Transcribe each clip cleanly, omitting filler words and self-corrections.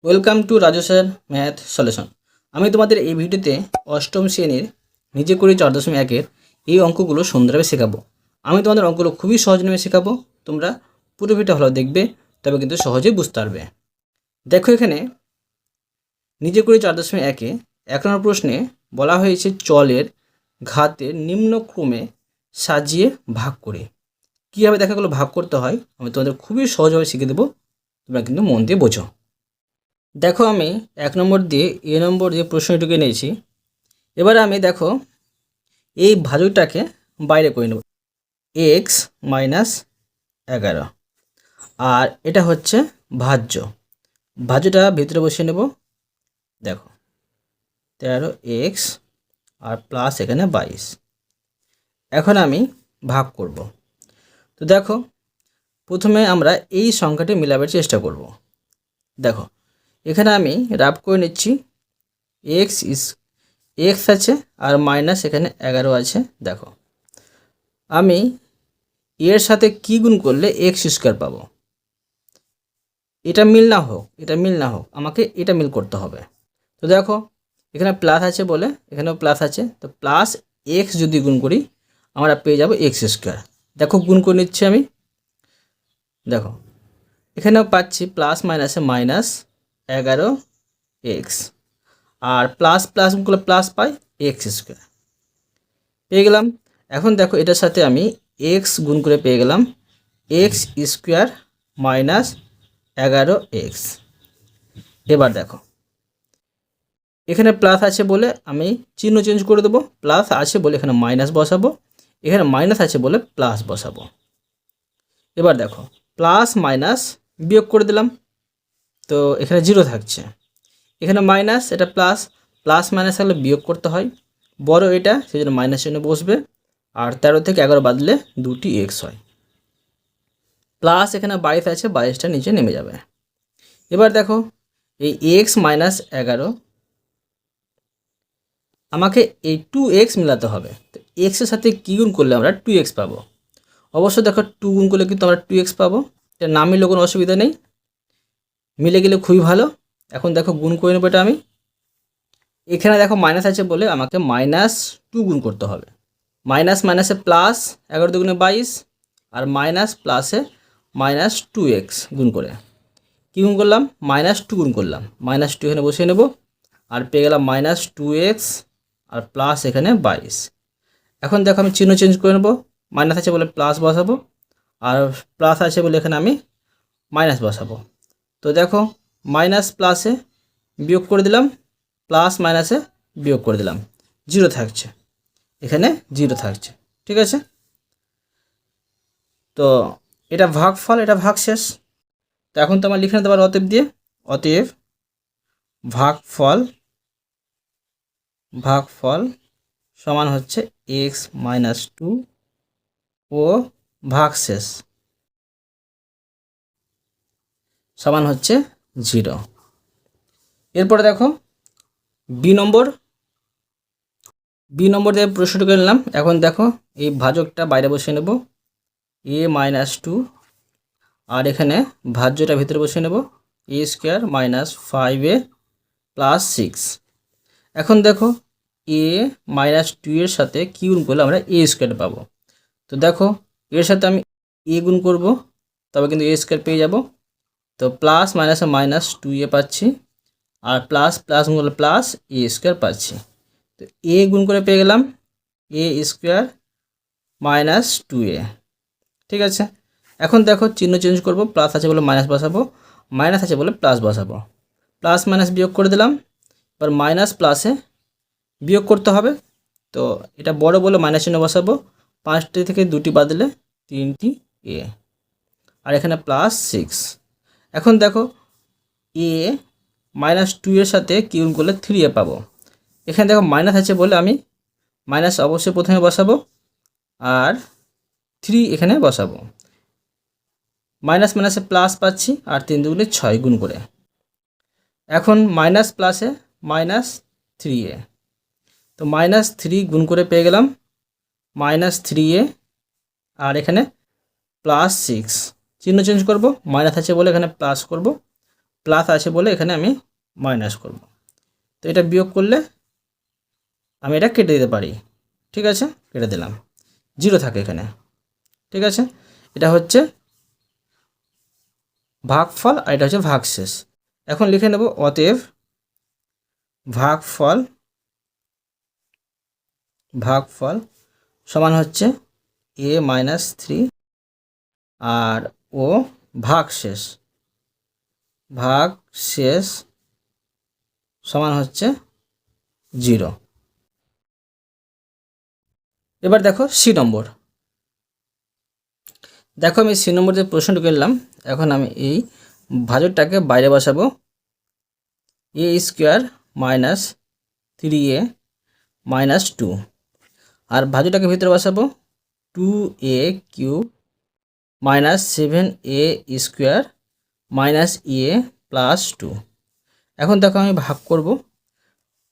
Welcome to Raju sir math solution. আমি তোমাদের এই ভিডিওতে অষ্টম শ্রেণীর নিজে করে 4.1-এর এই অঙ্কগুলো সুন্দরভাবে শেখাবো। আমি তোমাদের অঙ্কগুলো খুবই সহজ নিয়মে শেখাবো। তোমরা পুরো ভিডিওটা ভালো দেখবে, তবে কিন্তু সহজেই বুঝতে পারবে। দেখো এখানে নিজে করে 4.1-এ 1 নম্বর প্রশ্নে বলা হয়েছে চলের ঘাতের নিম্নক্রমে সাজিয়ে ভাগ করে। কীভাবে দেখাগুলো ভাগ করতে হয় আমি তোমাদের খুবই সহজভাবে শিখিয়ে দেবো, তোমরা কিন্তু মন দিয়ে বোঝো। দেখো আমি 1 নম্বর দিয়ে নম্বর যে প্রশ্নটুকু নিয়েছি। এবারে আমি দেখো এই ভাজকটাকে বাইরে করে নেব, x - 11, আর এটা হচ্ছে ভাজ্য। ভাজ্যটা ভিতরে বসিয়ে নেব। দেখো 13x আর প্লাস এখানে 22। এখন আমি ভাগ করব। তো দেখো প্রথমে আমরা এই সংখ্যাটি মেলাবার চেষ্টা করব। দেখো এখানে আমি রাফ করে নিচ্ছি, x আছে আর মাইনাস এখানে 11 আছে। দেখো আমি এর সাথে কি গুণ করলে x² পাবো। এটা মিল না হোক আমাকে এটা মিল করতে হবে। তো দেখো এখানে প্লাস আছে বলে এখানেও প্লাস আছে, তো প্লাস x যদি গুণ করি আমরা পেয়ে যাব x²। দেখো গুণ করে নিচ্ছি আমি। দেখো এখানেও পাচ্ছি প্লাস মাইনাসে মাইনাস 11x, আর প্লাস প্লাস গুণ করলে প্লাস পাই x² পেয়ে গেলাম। এখন দেখো এটার সাথে আমি x গুণ করে পেয়ে গেলাম x² মাইনাস 11x। এবার দেখো এখানে প্লাস আছে বলে আমি চিহ্ন চেঞ্জ করে দেবো, প্লাস আছে বলে এখানে মাইনাস বসাবো, এখানে মাইনাস আছে বলে প্লাস বসাবো। এবার দেখো প্লাস মাইনাস বিয়োগ করে দিলাম, তো এখানে 0 থাকছে, এখানে মাইনাস, এটা প্লাস, প্লাস মাইনাস হলে বিয়োগ করতে হয়, বড় এটা সেই জন্য মাইনাস চিহ্ন বসবে, আর 13 থেকে 11 বাদলে 2টি x হয়। প্লাস এখানে 22 আছে, 22টা নিচে নেমে যাবে। এবার দেখো এই x - 11 আমাকে এই 2x মেলাতে হবে। তো x এর সাথে কী গুণ করলে আমরা 2x পাবো? অবশ্য দেখো 2 গুণ করলে কিন্তু আমরা 2x পাবো। এটা না মিললেও কোনো অসুবিধা নেই, মিলে গেলে খুবই ভালো। এখন দেখো গুণ করে নেবো এটা আমি। এখানে দেখো মাইনাস আছে বলে আমাকে -2 গুণ করতে হবে। মাইনাস মাইনাসে প্লাস, 11 দুগুণে 22, আর মাইনাস প্লাসে -2x গুণ করে কী গুণ করলাম? -2 গুণ করলাম। -2 এখানে বসিয়ে নেব, আর পেয়ে গেলাম -2x আর প্লাস এখানে 22। এখন দেখো আমি চিহ্ন চেঞ্জ করে নেব, মাইনাস আছে বলে প্লাস বসাবো, আর প্লাস আছে বলে এখানে আমি মাইনাস বসাবো। তো দেখো মাইনাস প্লাসে বিয়োগ করে দিলাম, প্লাস মাইনাসে বিয়োগ করে দিলাম, 0 থাকছে, এখানে 0 থাকছে। ঠিক আছে, তো এটা ভাগফল, এটা ভাগশেষ। তো এখন তো আমার লিখে নিতে পারো অতএব দিয়ে। অতএব ভাগফল সমান হচ্ছে x - 2 ও ভাগশেষ সমান হচ্ছে 0। এরপরে দেখো বি নম্বর দিয়ে প্রশ্নটুকু নিলাম। এখন দেখো এই ভাজকটা বাইরে বসিয়ে নেব, a - 2, আর এখানে ভাজ্যটা ভিতরে বসিয়ে নেব, a² - 5a + 6। এখন দেখো a - 2 এর সাথে কি গুণ করলে আমরা a² পাবো। তো দেখো এর সাথে আমি a গুণ করব, তবে কিন্তু a² পেয়ে যাব। তো প্লাস মাইনাসে -2a পাচ্ছি, আর প্লাস প্লাস গুণ করলে প্লাস a² পাচ্ছি। তো a গুণ করে পেয়ে গেলাম a² - 2a। ঠিক আছে, এখন দেখো চিহ্ন চেঞ্জ করব, প্লাস আছে বলে মাইনাস বসাবো, মাইনাস আছে বলে প্লাস বসাবো, প্লাস মাইনাস বিয়োগ করে দিলাম। এবার মাইনাস প্লাসে বিয়োগ করতে হবে, তো এটা বড় বলে মাইনাস চিহ্ন বসাবো, 5টি থেকে 2টি বাদলে 3টি a, আর এখানে +6। এখন দেখো a - 2 এর সাথে কি গুণ করলে 3a পাবো। এখানে দেখো মাইনাস আছে বলে আমি মাইনাস অবশ্যই প্রথমে বসাবো, আর 3 এখানে বসাবো। মাইনাস মাইনাসে প্লাস পাচ্ছি, আর 3 দুগুণে 6 গুণ করে। এখন মাইনাস প্লাসে -3a, তো -3 গুণ করে পেয়ে গেলাম -3a, আর এখানে +6। চিহ্ন চেঞ্জ করব, মাইনাস আছে বলে এখানে প্লাস করব, প্লাস আছে বলে এখানে আমি মাইনাস করব। তো এটা বিয়োগ করলে আমি এটা কেটে দিতে পারি, ঠিক আছে, কেটে দিলাম, 0 থাকে এখানে, ঠিক আছে। এটা হচ্ছে ভাগফল আর এটা হচ্ছে ভাগশেষ। এখন লিখে নেব অতএব ভাগফল সমান হচ্ছে a মাইনাস 3 আর ও ভাগশেষ সমান হচ্ছে 0। এবার দেখো সি নম্বর। দেখো আমি সি নম্বর যে প্রশ্নটা করলাম, এখন আমি এই ভাজকটাকে বাইরে বসাবো, a square minus 3a minus 2, আর ভাজকটাকে ভিতরে বসাবো 2a cube minus 7a square minus a plus 2। এখন দেখো আমি ভাগ করব।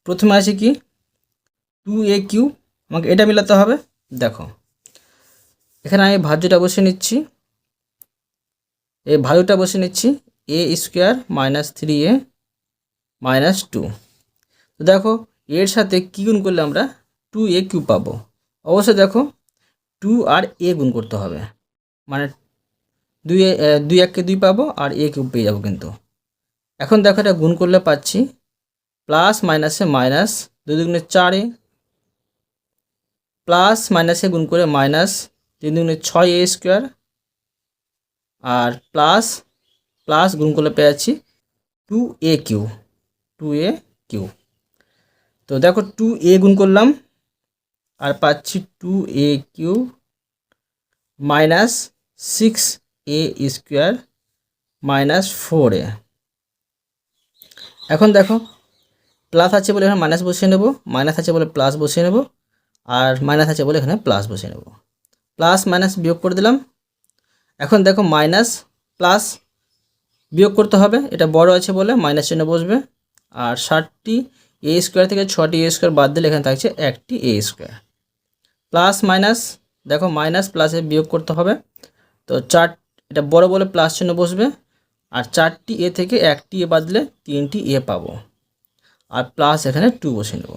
প্রথমে আছে কি 2a কিউব, আমাকে এটা মিলাতে হবে। দেখো এখানে আমি ভাজ্যটা বসে নিচ্ছি, এই ভাজকটা বসে নিচ্ছি এ স্কোয়ার মাইনাস 3a মাইনাস 2। তো দেখো এর সাথে কী গুণ করলে আমরা 2a কিউব পাবো। অবশ্যই দেখো 2 আর a গুণ করতে হবে, মানে 2 1 কে 2 পাবো আর a কিউব পেয়ে যাবো। কিন্তু এখন দেখো এটা গুণ করলে পাচ্ছি প্লাস মাইনাসে মাইনাস, 2 দুগুণে 4a, প্লাস মাইনাসে গুণ করে মাইনাস 3 দুগুণে 6a স্কোয়ার, আর প্লাস প্লাস গুণ করলে পেয়ে যাচ্ছি 2a কিউব। তো দেখো 2a গুণ করলাম আর পাচ্ছি 2a cube minus 6a square minus 4a। এখন দেখো প্লাস আছে বলে এখানে মাইনাস বসিয়ে নেব, মাইনাস আছে বলে প্লাস বসিয়ে নেব, আর মাইনাস আছে বলে এখানে প্লাস বসিয়ে নেব। প্লাস মাইনাস বিয়োগ করে দিলাম। এখন দেখো মাইনাস প্লাস বিয়োগ করতে হবে, এটা বড় আছে বলে মাইনাস চিহ্ন বসবে। আর 60টি a স্কোয়ার থেকে 6টি a স্কোয়ার বাদ দিলে এখানে থাকছে 1টি a স্কোয়ার। প্লাস মাইনাস, দেখো মাইনাস প্লাসে বিয়োগ করতে হবে, তো 4, এটা বড় বলে প্লাস চিহ্ন বসবে। আর 4টি a থেকে 1টি a বাদ দিলে 3টি a পাবো, আর প্লাস এখানে 2 বসিয়ে নেব।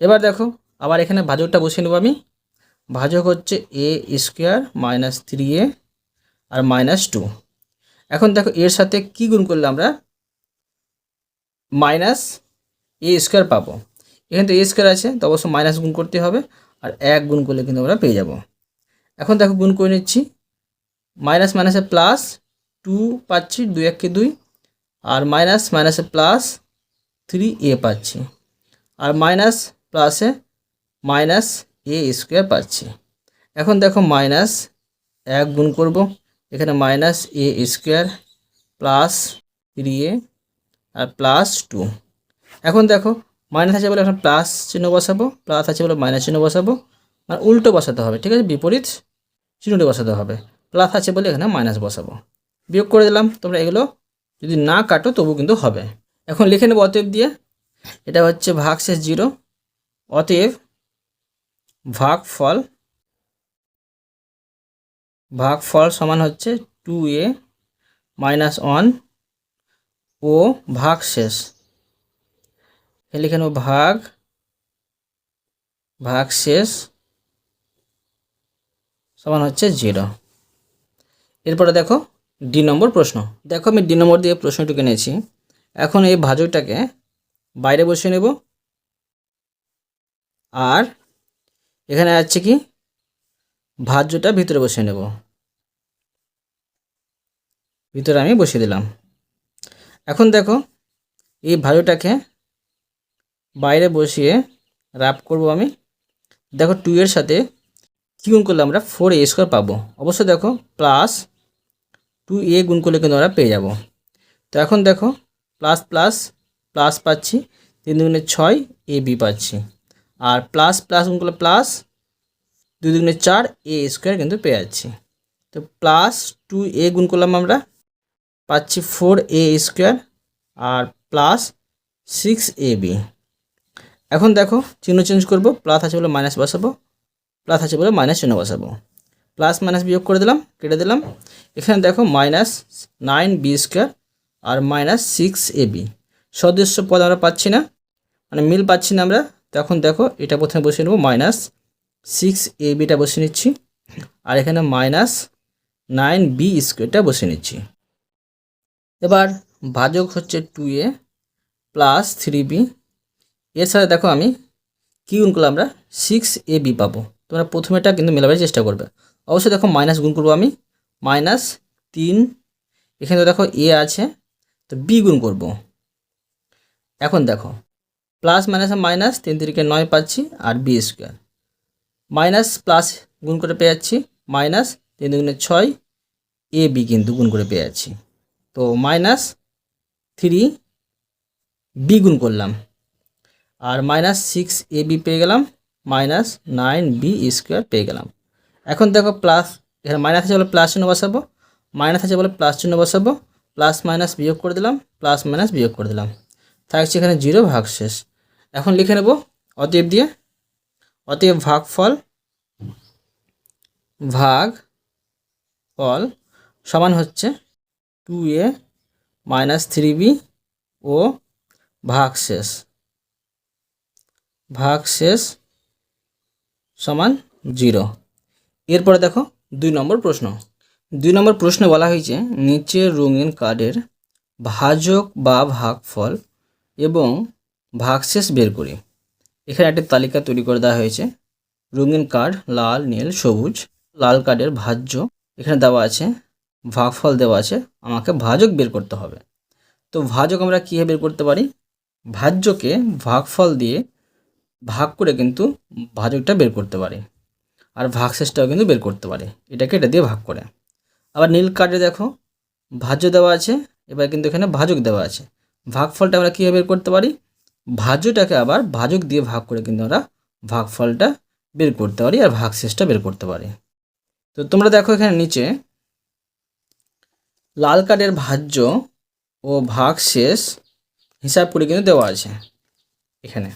এবার দেখো আবার এখানে ভাজকটা বসিয়ে নেব আমি। ভাজক হচ্ছে a স্কোয়ার মাইনাস 3a আর মাইনাস 2। এখন দেখো এর সাথে কি গুণ করলে আমরা মাইনাস a স্কোয়ার পাবো। এখানে তো a স্কোয়ার আছে, তো অবশ্য মাইনাস গুণ করতে হবে, আর 1 গুণ করলে কিন্তু আমরা পেয়ে যাব। এখন দেখো গুণ করে নিচ্ছি, মাইনাস মাইনাসে প্লাস 2 পাচ্ছি, 2 1 কে 2, আর মাইনাস মাইনাসে প্লাস 3a পাচ্ছি, আর মাইনাস প্লাসে মাইনাস a স্কোয়ার পাচ্ছি। এখন দেখো মাইনাস 1 গুণ করব, এখানে minus a square plus 3a আর প্লাস 2। এখন দেখো মাইনাস আছে বলে এখন প্লাস চিহ্ন বসাবো, প্লাস আছে বলে মাইনাস চিহ্ন বসাবো, মানে উল্টো বসাতে হবে, ঠিক আছে, বিপরীত চিহ্নটি বসাতে হবে। প্লাস আছে বলে এখানে মাইনাস বসাবো, বিয়োগ করে দিলাম। তোমরা এগুলো যদি না কাটো তবু কিন্তু হবে। এখন লিখে নেব অতএব দিয়ে, এটা হচ্ছে ভাগশেষ 0, অতএব ভাগফল সমান হচ্ছে 2a মাইনাস 1 ও ভাগশেষ, লিখে নেব ভাগশেষ সমান হচ্ছে 0। এরপরে দেখো ডি নম্বর প্রশ্ন। দেখো আমি ডি নম্বর দিয়ে প্রশ্নটুকু নিয়েছি। এখন এই ভাজকটাকে বাইরে বসিয়ে নেব, আর এখানে আছে কি ভাজ্যটা ভিতরে বসিয়ে নেব, ভিতরে আমি বসিয়ে দিলাম। এখন দেখো এই ভাজকটাকে বাইরে বসিয়ে রাফ করব আমি। দেখো 2 এর সাথে কী গুণ করলে আমরা 4a স্কোয়ার পাবো। অবশ্যই দেখো প্লাস 2a গুণ করলে কিন্তু আমরা পেয়ে যাব। তো এখন দেখো প্লাস প্লাস প্লাস পাচ্ছি, 3 দুগুণে 6 ab পাচ্ছি, আর প্লাস প্লাস গুণ করলে প্লাস 2 দুগুণে 4 a স্কোয়ার কিন্তু পেয়ে যাচ্ছি। তো প্লাস 2a গুণ করলাম আমরা, পাচ্ছি 4a স্কোয়ার আর প্লাস 6ab। এখন দেখো চিহ্ন চেঞ্জ করব, প্লাস আছে বলে মাইনাস বসাবো, প্লাস আছে বলে মাইনাস চিহ্ন বসাবো। প্লাস মাইনাস বিয়োগ করে দিলাম, কেটে দিলাম। এখানে দেখো মাইনাস 9b স্কোয়ার আর মাইনাস 6ab। সদৃশ্য পদ আমরা পাচ্ছি না, মানে মিল পাচ্ছি না আমরা। তখন দেখো এটা প্রথমে বসিয়ে নেব, মাইনাস 6abটা বসিয়ে নিচ্ছি, আর এখানে মাইনাস 9b স্কোয়ারটা বসিয়ে নিচ্ছি। এবার ভাজক হচ্ছে 2a প্লাস 3b। এর সাথে দেখো আমি কী গুণ করলে আমরা 6ab পাবো। তোমরা প্রথমেটা কিন্তু মেলাবার চেষ্টা করবে। অবশ্যই দেখো মাইনাস গুণ করবো আমি, মাইনাস 3, এখানে তো দেখো এ আছে, তো বি গুণ করব। এখন দেখো প্লাস মাইনাসে মাইনাস, 3 3 9 পাচ্ছি, আর বি স্কোয়ার মাইনাস প্লাস গুণ করে পেয়ে যাচ্ছি, মাইনাস 3 2 6, এ বি কিন্তু গুণ করে পেয়ে যাচ্ছি। তো মাইনাস 3b গুণ করলাম, আর মাইনাস 6ab পেয়ে গেলাম, মাইনাস 9b স্কোয়ার পেয়ে গেলাম। এখন দেখো প্লাস, এখানে মাইনাস আছে বলে প্লাস চিহ্ন বসাবো, মাইনাস আছে বলে প্লাস চিহ্ন বসাবো, প্লাস মাইনাস বিয়োগ করে দিলাম, প্লাস মাইনাস বিয়োগ করে দিলাম, থাকছে এখানে 0 ভাগশেষ। এখন লিখে নেব অতএব দিয়ে, অতএব ভাগফল সমান হচ্ছে 2a মাইনাস 3b ও ভাগশেষ সমান 0। এরপরে দেখো 2 নম্বর প্রশ্ন। 2 নম্বর প্রশ্নে বলা হয়েছে নিচের রঙিন কার্ডের ভাজক বা ভাগফল এবং ভাগশেষ বের করি। এখানে একটা তালিকা তৈরি করে দেওয়া হয়েছে। রঙিন কার্ড লাল, নীল, সবুজ। লাল কার্ডের ভাজ্য এখানে দেওয়া আছে, ভাগফল দেওয়া আছে, আমাকে ভাজক বের করতে হবে। তো ভাজক আমরা কীভাবে বের করতে পারি? ভাজ্যকে ভাগফল দিয়ে ভাগ করে কিন্তু ভাজকটা বের করতে পারি, আর ভাগশেষটাও কিন্তু বের করতে পারি, এটাকে এটা দিয়ে ভাগ করে। আবার নীল কার্ডে দেখো ভাজ্য দেওয়া আছে, এবার কিন্তু এখানে ভাজক দেওয়া আছে। ভাগফলটা আমরা কীভাবে বের করতে পারি? ভাজ্যটাকে আবার ভাজক দিয়ে ভাগ করে কিন্তু আমরা ভাগফলটা বের করতে পারি, আর ভাগশেষটা বের করতে পারি। তো তোমরা দেখো এখানে নিচে লাল কার্ডের ভাজ্য ও ভাগশেষ হিসাব করে কিন্তু দেওয়া আছে এখানে।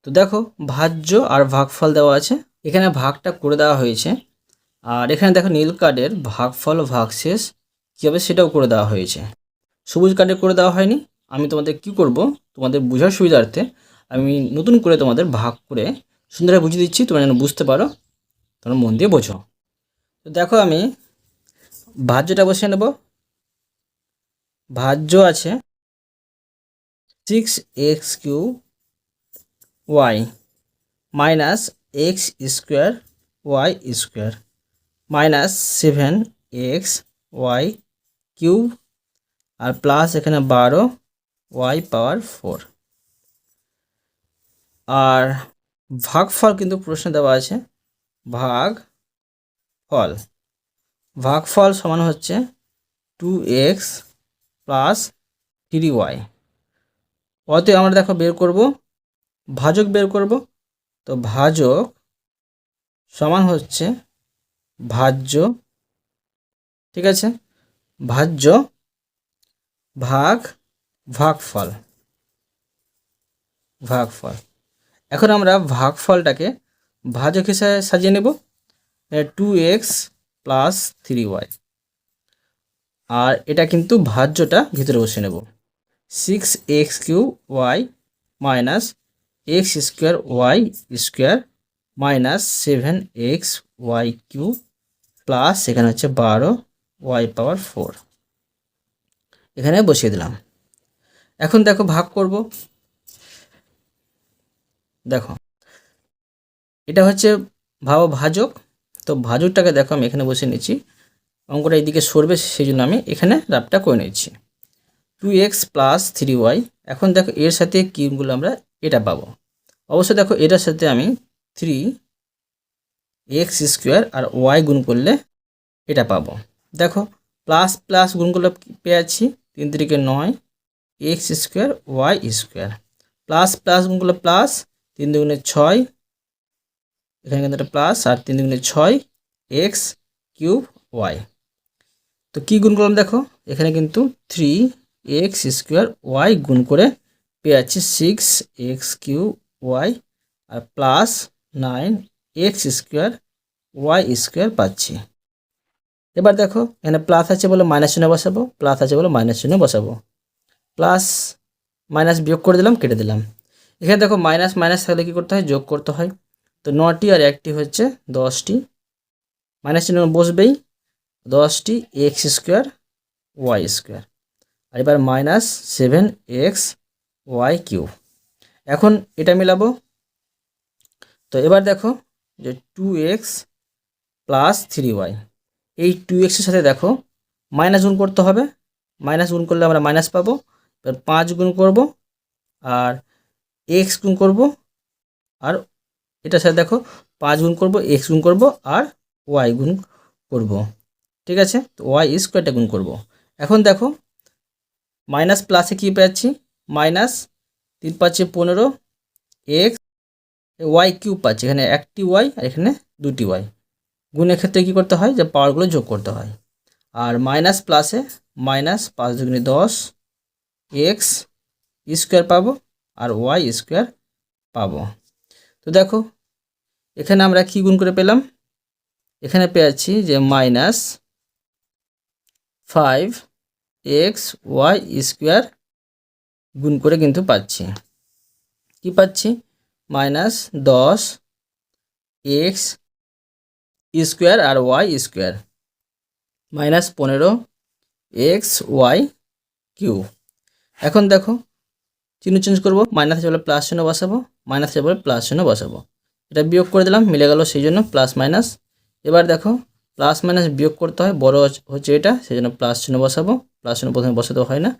তো দেখো ভাজ্য আর ভাগফল দেওয়া আছে, এখানে ভাগটা করে দেওয়া হয়েছে। আর এখানে দেখো নীল কার্ডের ভাগফল ও ভাগশেষ কী হবে সেটাও করে দেওয়া হয়েছে। সবুজ কার্ডে করে দেওয়া হয়নি। আমি তোমাদের কি করব, তোমাদের বোঝার সুবিধার্থে আমি নতুন করে তোমাদের ভাগ করে সুন্দরভাবে বুঝিয়ে দিচ্ছি, তোমরা যেন বুঝতে পারো, তোমরা মন দিয়ে বোঝো। তো দেখো আমি ভাজ্যটা বসিয়ে নেব। ভাজ্য আছে 6x³ minus x square y square minus 7xy³ আর প্লাস এখানে 12y⁴। আর ভাগফল কিন্তু প্রশ্নে দেওয়া আছে, ভাগফল সমান হচ্ছে 2x প্লাস 3y। অতএব আমরা দেখো বের করব, ভাজক বের করব। তো ভাজক সমান হচ্ছে ভাজ্য, ঠিক আছে, ভাজ্য ভাগফল। এখন আমরা ভাগফলটাকে ভাজক হিসাবে সাজিয়ে নেব, 2x প্লাস 3y, আর এটা কিন্তু ভাজ্যটা ভিতরে বসে নেব, 6x³ minus x² minus 7xy³ plus এখানে হচ্ছে 12y⁴, এখানে বসিয়ে দিলাম। এখন দেখো ভাগ করব। দেখো এটা হচ্ছে ভাজক, তো ভাজকটাকে দেখো আমি এখানে বসে নিচ্ছি, অঙ্কটা এইদিকে সরবে সেই জন্য আমি এখানে রাবটা করে নিচ্ছি, 2x প্লাস 3y। এখন দেখো এর সাথে কিগুলো আমরা এটা পাবো। অবশ্যই দেখো এটার সাথে আমি 3x² আর y গুণ করলে এটা পাবো। দেখো প্লাস প্লাস গুণ করলে পেয়ে যাচ্ছি 3 3 9 x² y² প্লাস প্লাস গুণ করলে প্লাস 3 2 6, এখানে কিন্তু একটা প্লাস, আর 3 2 6 x³ y। তো কি গুণ করলাম দেখো এখানে কিন্তু 3x² y গুণ করে পেয়ে যাচ্ছি 6x³ y আর প্লাস 9x² y² পাচ্ছি। এবার দেখো এখানে প্লাস আছে বলে মাইনাস চিহ্ন বসাবো, প্লাস আছে বলে মাইনাস চিহ্ন বসাবো, প্লাস মাইনাস বিয়োগ করে দিলাম, কেটে দিলাম। এখানে দেখো মাইনাস মাইনাস থাকলে কী করতে হয়, যোগ করতে হয়। তো 9টি আর 1টি হচ্ছে 10টি, মাইনাস চিহ্ন বসবেই, 10টি এক্স স্কোয়ার ওয়াই স্কোয়ার। আর এবার মাইনাস 7x ওয়াই কিউব। এখন এটা মিলাবো। তো এবার দেখো যে 2x প্লাস 3y, এই 2xের সাথে দেখো মাইনাস গুণ করতে হবে, মাইনাস গুণ করলে আমরা মাইনাস পাবো। এবার 5 গুণ করব আর x গুণ করব, আর এটার সাথে দেখো 5 গুণ করব, x গুণ করব আর y গুণ করব, ঠিক আছে। তো ওয়াই স্কোয়ারটা গুণ করব। এখন দেখো মাইনাস প্লাসে কী পাচ্ছি, মাইনাস 3 পাচ্ছি 15 এক্স ওয়াই কিউব পাচ্ছি, এখানে একটি ওয়াই আর এখানে দুটি ওয়াই। গুণের ক্ষেত্রে কী করতে হয়, যে পাওয়ারগুলো যোগ করতে হয়। আর মাইনাস প্লাসে মাইনাস 5 দুগুণে 10 এক্স স্কোয়ার পাবো আর ওয়াই স্কোয়ার পাবো। তো দেখো এখানে আমরা কি গুণ করে পেলাম, এখানে পেয়েছি যে মাইনাস 5x ওয়াই স্কোয়ার গুণ করে কিন্তু পাচ্ছি, কি পাচ্ছি, মাইনাস 10x স্কোয়ার আর y square minus 15x y cube. এখন দেখো চিহ্ন চেঞ্জ করবো, মাইনাস আছে বলে প্লাস চিহ্ন বসাবো, মাইনাস আছে বলে প্লাস চিহ্ন বসাবো। এটা বিয়োগ করে দিলাম, মিলে গেল, সেই জন্য প্লাস মাইনাস। এবার দেখো প্লাস মাইনাস বিয়োগ করতে হয়, বড় হচ্ছে এটা, সেই জন্য প্লাস চিহ্ন বসাবো, প্লাস চিহ্ন প্রথমে বসাতে হয় না।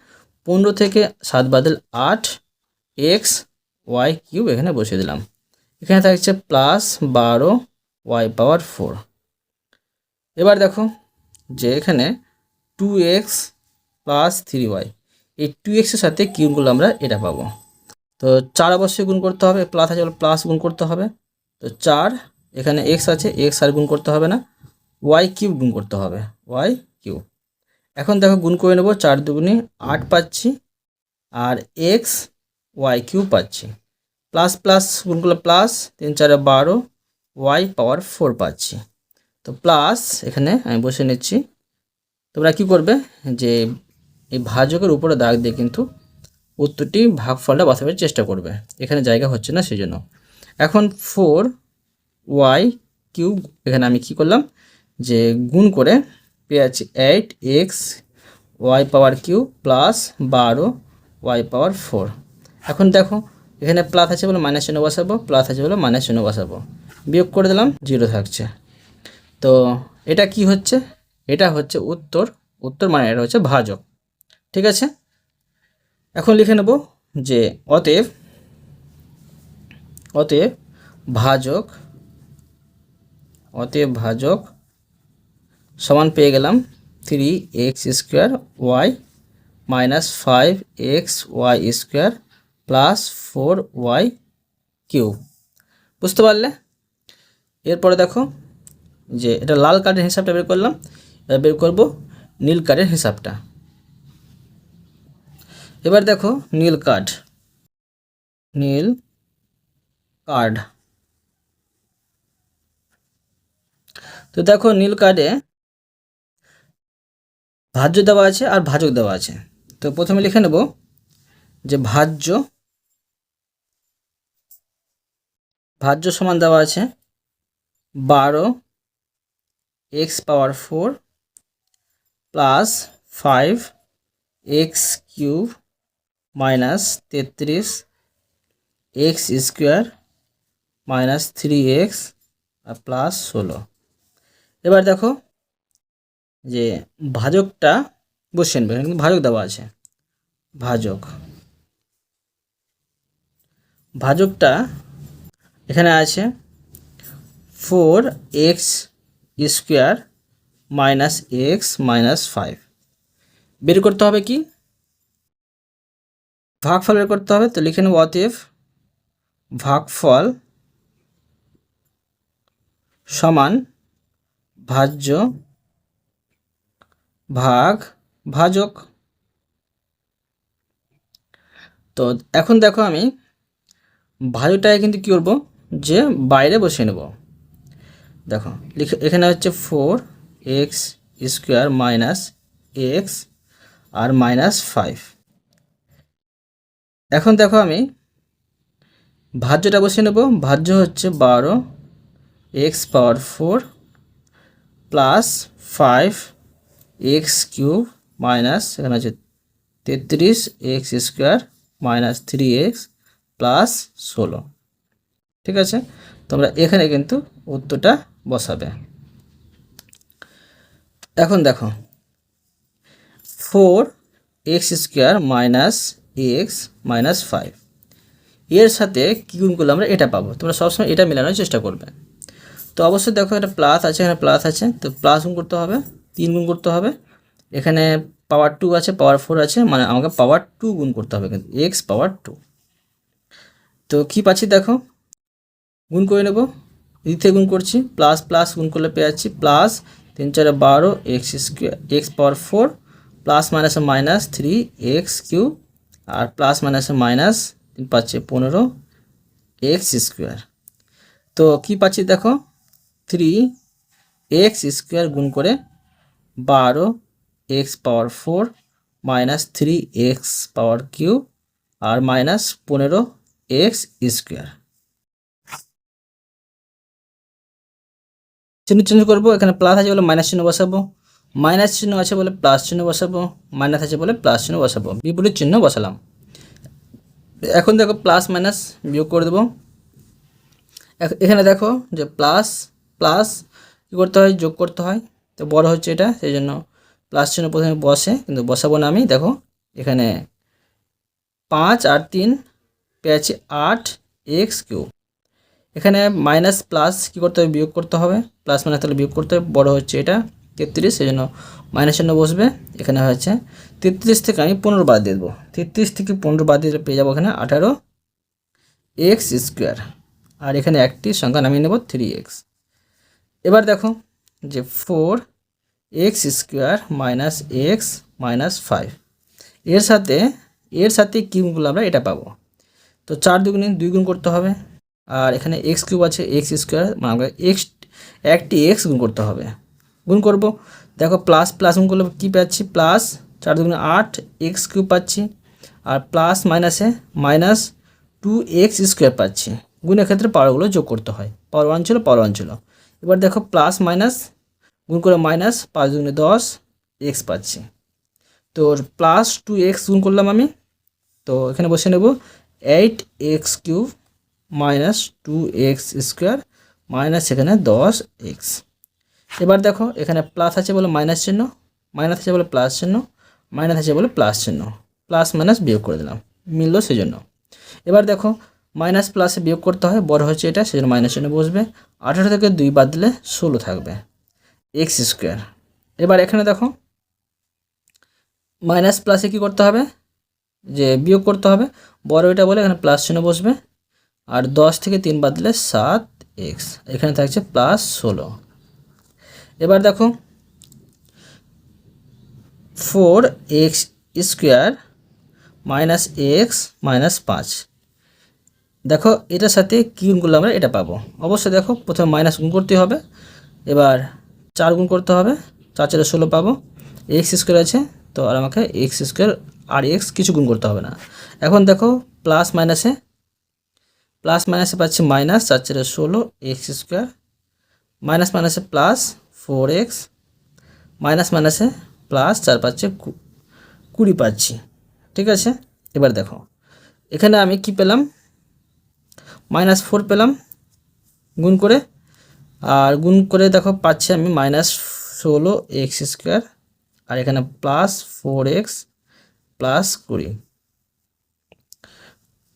15 থেকে 7 বাদ 8x ওয়াই কিউব এখানে বসিয়ে দিলাম। এখানে থাকছে প্লাস 12 ওয়াই পাওয়ার 4। এবার দেখো যে এখানে 2x প্লাস 3y, এই 2xের সাথে কি গুণ করলে আমরা এটা পাবো। তো 4 অবশ্যই গুণ করতে হবে, প্লাস আছে বলে প্লাস গুণ করতে হবে। তো 4, এখানে x আছে, x আর গুণ করতে হবে না, ওয়াই কিউব গুণ করতে হবে, ওয়াই কিউব। এখন দেখো গুণ করে নেব, 4 দুগুণে 8 পাচ্ছি আর x ওয়াই কিউব পাচ্ছি, প্লাস প্লাস গুণ করলে প্লাস 3 4 12 ওয়াই পাওয়ার 4 পাচ্ছি। তো প্লাস এখানে আমি বসে নিচ্ছি। তোমরা কি করবে, যে এই ভাজকের উপরে দাগ দিয়ে কিন্তু উত্তরটি ভাগফলটা বসাবার চেষ্টা করবে, এখানে জায়গা হচ্ছে না সেই জন্য। এখন 4y কিউব, এখানে আমি কি করলাম, যে গুণ করে পেয়েছি 8x y power cube plus 12 y power 4। এখন দেখো এখানে প্লাস আছে বলে মাইনাস চিহ্ন বসাবো, প্লাস আছে বলে মাইনাস চিহ্ন বসাবো, বিয়োগ করে দিলাম, 0 থাকছে। তো এটা কি হচ্ছে, এটা হচ্ছে উত্তর, উত্তর মানে এটা হচ্ছে ভাজক, ঠিক আছে। এখন লিখে নেব যে অতএব ভাজক সমান পেয়ে গেলাম 3x square y minus 5x ওয়াই স্কোয়ার প্লাস 4y কিউব। বুঝতে পারলে? এরপরে দেখো যে এটা লাল কার্ডের হিসাবটা বের করলাম, এবার বের করব নীল কার্ডের হিসাবটা। এবার দেখো নীল কার্ড, তো দেখো নীল কার্ডে ভাজ্য দেওয়া আছে আর ভাজক দেওয়া আছে। তো প্রথমে লিখে নেব যে ভাজ্য সমান দেওয়া আছে 12x পাওয়ার 4 plus 5x cube minus 33x square minus 3x আর প্লাস 16। এবার দেখো যে ভাজকটা বসিয়ে নেবে, কিন্তু ভাজক দেওয়া আছে, ভাজকটা এখানে আছে 4x square minus x minus 5। বের করতে হবে কি, ভাগফল বের করতে হবে। তো লিখে নেব অতএব ভাগফল সমান ভাজ্য ভাগ ভাজক। তো এখন দেখো আমি ভাজকটাকে কিন্তু কী করবো, যে বাইরে বসিয়ে নেব। দেখো এখানে হচ্ছে 4x স্কোয়ার মাইনাস এক্স আর মাইনাস 5। এখন দেখো আমি ভাজ্যটা বসিয়ে নেব। ভাজ্য হচ্ছে 12 এক্স পাওয়ার 4 প্লাস 5 এক্স কিউব মাইনাস এখানে হচ্ছে 33 x square minus 3x plus 16। ঠিক আছে, তোমরা এখানে কিন্তু উত্তরটা বসাবে। এখন দেখো 4x square minus x minus 5 এর সাথে কী গুণ করলে আমরা এটা পাবো। তোমরা সবসময় এটা মেলানোর চেষ্টা করবে। তো অবশ্যই দেখো এটা প্লাস আছে, এখানে প্লাস আছে, তো প্লাস গুণ করতে হবে, 3 গুণ করতে হবে। এখানে পাওয়ার 2 আছে, পাওয়ার 4 আছে, মানে আমাকে পাওয়ার 2 গুণ করতে হবে কিন্তু এক্স পাওয়ার 2। তো কী পাচ্ছি দেখো, গুণ করে নেব, এদিকে গুণ করছি, প্লাস প্লাস গুণ করলে পেয়ে যাচ্ছি প্লাস 3 4 12 এক্স স্কোয়ার এক্স পাওয়ার 4 প্লাস মাইনাসে মাইনাস 3 এক্স কিউব আর প্লাস মাইনাসে মাইনাস 3 পাচ্ছে 15 এক্স স্কোয়ার। তো কী পাচ্ছি দেখো 3 এক্স স্কোয়ার গুণ করে 12 এক্স পাওয়ার 4 মাইনাস 3 এক্স পাওয়ার কিউব আর মাইনাস 15 এক্স স্কোয়ার। চিহ্ন চেঞ্জ করবো, এখানে প্লাস আছে বলে মাইনাস চিহ্ন বসাবো, মাইনাস চিহ্ন আছে বলে প্লাস চিহ্ন বসাবো, মাইনাস আছে বলে প্লাস চিহ্ন বসাবো, বিপরীত চিহ্ন বসালাম। এখন দেখো প্লাস মাইনাস বিয়োগ করে দেবো। এখানে দেখো যে প্লাস প্লাস কী করতে হয়, যোগ করতে হয়, তো বড় হচ্ছে এটা, সেই জন্য প্লাস চিহ্ন প্রথমে বসে, কিন্তু বসাবো না আমি। দেখো এখানে 5 আর 3 পেয়েছি 8 এক্স কিউব। এখানে মাইনাস প্লাস কী করতে হবে, বিয়োগ করতে হবে, প্লাস মাইনাস তাহলে বিয়োগ করতে হবে, বড় হচ্ছে এটা 33, সেই জন্য মাইনাস চিহ্ন বসবে। এখানে হচ্ছে 33 থেকে আমি 15 বাদ দিয়ে দেবো, 33 থেকে 15 বাদ দিয়ে পেয়ে যাবো এখানে 18 এক্স স্কোয়ার। আর এখানে একটি সংখ্যা নামিয়ে নেব 3x। এবার দেখো যে 4 x square minus x minus 5 এর সাথে কী গুণ করলে আমরা এটা পাবো। তো 4 দুগুণে 2 গুণ করতে হবে, আর এখানে এক্স কিউব আছে এক্স স্কোয়ার, মানে আমরা একটি এক্স গুণ করতে হবে। গুণ করব, দেখো প্লাস প্লাস গুণ করলে কী পাচ্ছি, প্লাস 4 দুগুণে 8 এক্স কিউব পাচ্ছি, আর প্লাস মাইনাসে মাইনাস 2 এক্স স্কোয়ার পাচ্ছি। গুণের ক্ষেত্রে পাওয়ারগুলো যোগ করতে হয়, পাওয়ার 1 ছিল পাওয়ার 1 ছিল। এবার দেখো প্লাস মাইনাস গুণ করে মাইনাস 5 দুগুণে 10 এক্স পাচ্ছি। তো প্লাস 2x গুণ করলাম আমি, তো এখানে বসে নেব 8x cube minus 2x square minus এখানে 10x। এবার দেখো এখানে প্লাস আছে বলে মাইনাস চিহ্ন, মাইনাস আছে বলে প্লাস চিহ্ন, মাইনাস আছে বলে প্লাস চিহ্ন, প্লাস মাইনাস বিয়োগ করে দিলাম, মিলল সেজন্য। এবার দেখো মাইনাস প্লাসে বিয়োগ করতে হয়, বড় হচ্ছে এটা, সেজন্য মাইনাস চিহ্ন বসবে। 18 থেকে 2 বাদ দিলে 16 থাকবে এক্স স্কোয়ার। এবার এখানে দেখো মাইনাস প্লাসে কী করতে হবে, যে বিয়োগ করতে হবে, বড় এটা বলে এখানে প্লাস চিহ্ন বসবে। আর 10 থেকে 3 বাদ দিলে 7x, এখানে থাকছে প্লাস 16। এবার দেখো 4x square minus x minus 5, দেখো এটার সাথে কী গুণ করলে আমরা এটা পাবো। অবশ্যই দেখো প্রথমে মাইনাস গুণ করতে হবে, এবার 4 গুণ করতে হবে, 4 4 16 পাবো, এক্স স্কোয়ার আছে, তো আর আমাকে এক্স স্কোয়ার আর এক্স কিছু গুণ করতে হবে না। এখন দেখো প্লাস মাইনাসে পাচ্ছি মাইনাস 4 4 16 এক্স স্কোয়ার, মাইনাস মাইনাসে প্লাস 4x, মাইনাস মাইনাসে প্লাস 4 পাচ্ছে 20 পাচ্ছি। ঠিক আছে, এবার দেখো এখানে আমি কি পেলাম, -4 পেলাম গুণ করে, আর গুণ করে দেখো পাচ্ছি আমি -16 এক্স স্কোয়ার, আর এখানে প্লাস 4x প্লাস 20।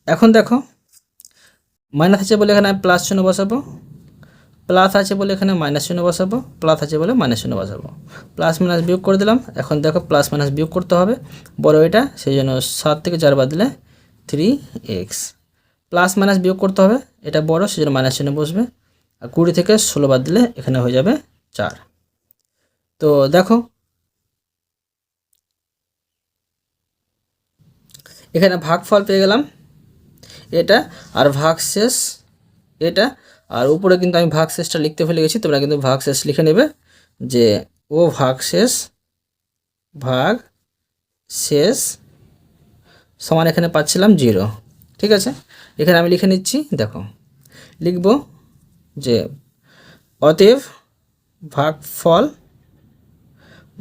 এখন দেখো মাইনাস আছে বলে এখানে প্লাস চিহ্ন বসাবো, প্লাস আছে বলে এখানে মাইনাস চিহ্ন বসাবো, প্লাস আছে বলে মাইনাস চিহ্ন বসাবো, প্লাস মাইনাস বিয়োগ করে দিলাম। এখন দেখো প্লাস মাইনাস বিয়োগ করতে হবে, বড় এটা, সেই জন্য 7 থেকে 4 বাদ দিলে 3x, প্লাস মাইনাস বিয়োগ করতে হবে, এটা বড় সেই জন্য মাইনাস চিহ্ন বসবে, আর 20 থেকে 16 বাদ দিলে এখানে হয়ে যাবে 4। তো দেখো এখানে ভাগফল পেয়ে গেলাম এটা, আর ভাগশেষ এটা, আর উপরে কিন্তু আমি ভাগশেষটা লিখতে ভুলে গেছি, তোমরা কিন্তু ভাগশেষ লিখে নেবে, যে ও ভাগ শেষ সমান এখানে পাচ্ছিলাম 0। ঠিক আছে, এখানে আমি লিখে নিচ্ছি। দেখো লিখব যে অতএব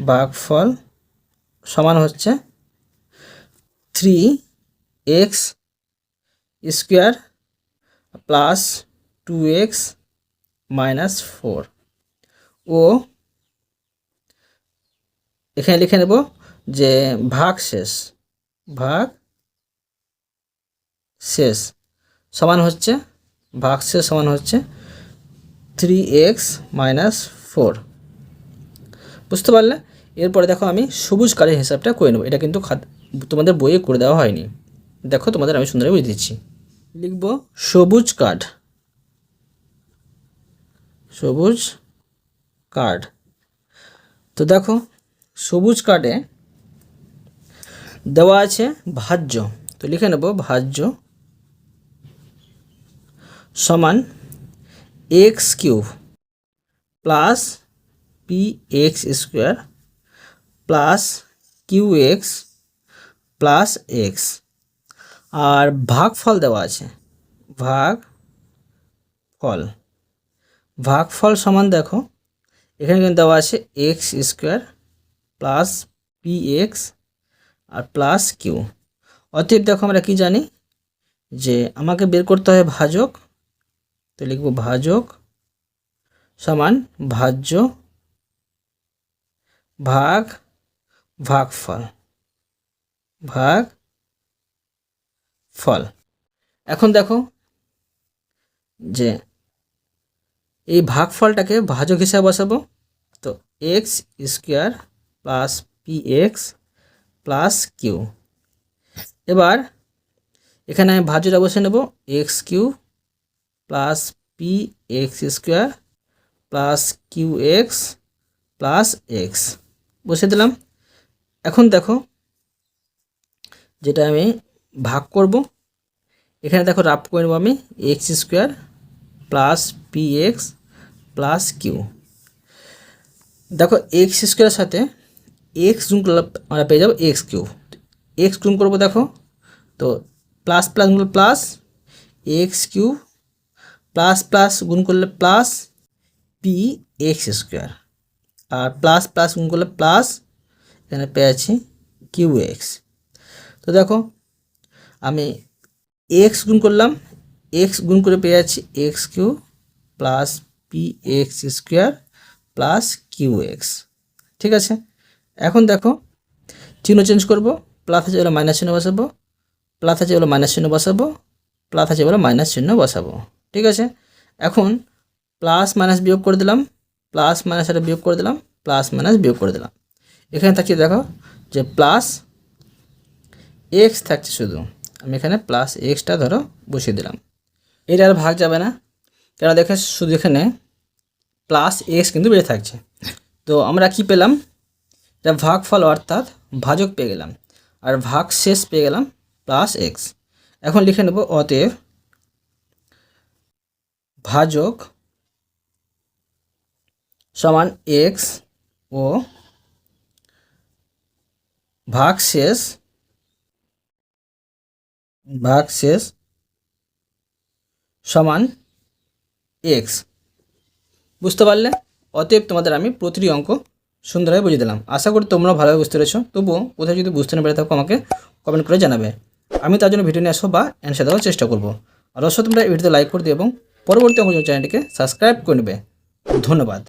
ভাগফল সমান হচ্ছে 3x square plus 2x minus 4 ও এখানে লিখে নেব যে ভাগ শেষ সমান হচ্ছে 3x মাইনাস 4। বুঝতে পারলে? এরপরে দেখো আমি সবুজ কার্ডের হিসাবটা করে নেব। এটা কিন্তু তোমাদের বইয়ে করে দেওয়া হয়নি। দেখো তোমাদের আমি সুন্দরভাবে বুঝিয়ে দিচ্ছি। লিখব সবুজ কার্ড। তো দেখো সবুজ কার্ডে দেওয়া আছে ভাজ্য। তো লিখে নেব ভাজ্য সমান x³ plus px square plus qx plus x। আর ভাগফল দেওয়া আছে ভাগফল সমান দেখো এখানে কিন্তু দেওয়া আছে x² প্লাস px আর প্লাস q। অতএব দেখো আমরা কি জানি যে আমাকে বের করতে হয় ভাজক। তো লিখব ভাজক সমান ভাজ্য ভাগফল। এখন দেখো যে এই ভাগফলটাকে ভাজক হিসাবে বসাবো। তো x² plus px plus q। এবার এখানে আমি ভাজ্যটা বসে নেব x³ plus px square plus qx plus x বসে দিলাম। এখন দেখো যেটা আমি ভাগ করব, এখানে দেখো রাফ করে নেব আমি x² plus px plus q। দেখো x² এর সাথে x গুণ করলে আমরা পেয়ে যাবো x³। x গুণ করবো দেখো, তো প্লাস প্লাস গুণ করলে প্লাস x³ প্লাস প্লাস গুণ করলে প্লাস px² আর প্লাস প্লাস গুণ করলে প্লাস এখানে পেয়েছি qx। তো দেখো আমি x গুণ করলাম, x গুণ করে পেয়ে যাচ্ছি x³ plus px² plus qx। ঠিক আছে, এখন দেখো চিহ্ন চেঞ্জ করব। প্লাস আছে বলে মাইনাস চিহ্ন বসাবো, প্লাস আছে বলে মাইনাস চিহ্ন বসাবো, প্লাস আছে বলে মাইনাস চিহ্ন বসাবো। ঠিক আছে, এখন প্লাস মাইনাস বিয়োগ করে দিলাম, প্লাস মাইনাস এটা বিয়োগ করে দিলাম, প্লাস মাইনাস বিয়োগ করে দিলাম। এখানে থাকছে দেখো যে প্লাস এক্স থাকছে, শুধু আমি এখানে প্লাস এক্সটা ধরো বসিয়ে দিলাম। এটা আর ভাগ যাবে না, কেন দেখে শুধু এখানে প্লাস এক্স কিন্তু বেড়ে থাকছে। তো আমরা কি পেলাম? এটা ভাগফল অর্থাৎ ভাজক পেয়ে গেলাম, আর ভাগ শেষ পেয়ে গেলাম প্লাস এক্স। এখন লিখে নেব অতএব ভাজক সমান এক্স ও ভাগ শেষ সমান এক্স। বুঝতে পারলে? অতএব তোমাদের আমি প্রতিটি অঙ্ক সুন্দরভাবে বুঝিয়ে দিলাম। আশা করি তোমরা ভালোভাবে বুঝতে পেরেছো। তবুও কোথাও যদি বুঝতে না পেরে থাকো আমাকে কমেন্ট করে জানাবে, আমি তার জন্য ভিডিও নিয়ে আসবো বা অ্যান্সার দেওয়ার চেষ্টা করবো। আর অবশ্যই তোমরা এই ভিডিওতে লাইক করে দিও এবং পরবর্তী অঙ্ক চ্যানেলটিকে সাবস্ক্রাইব করে নেবে। ধন্যবাদ।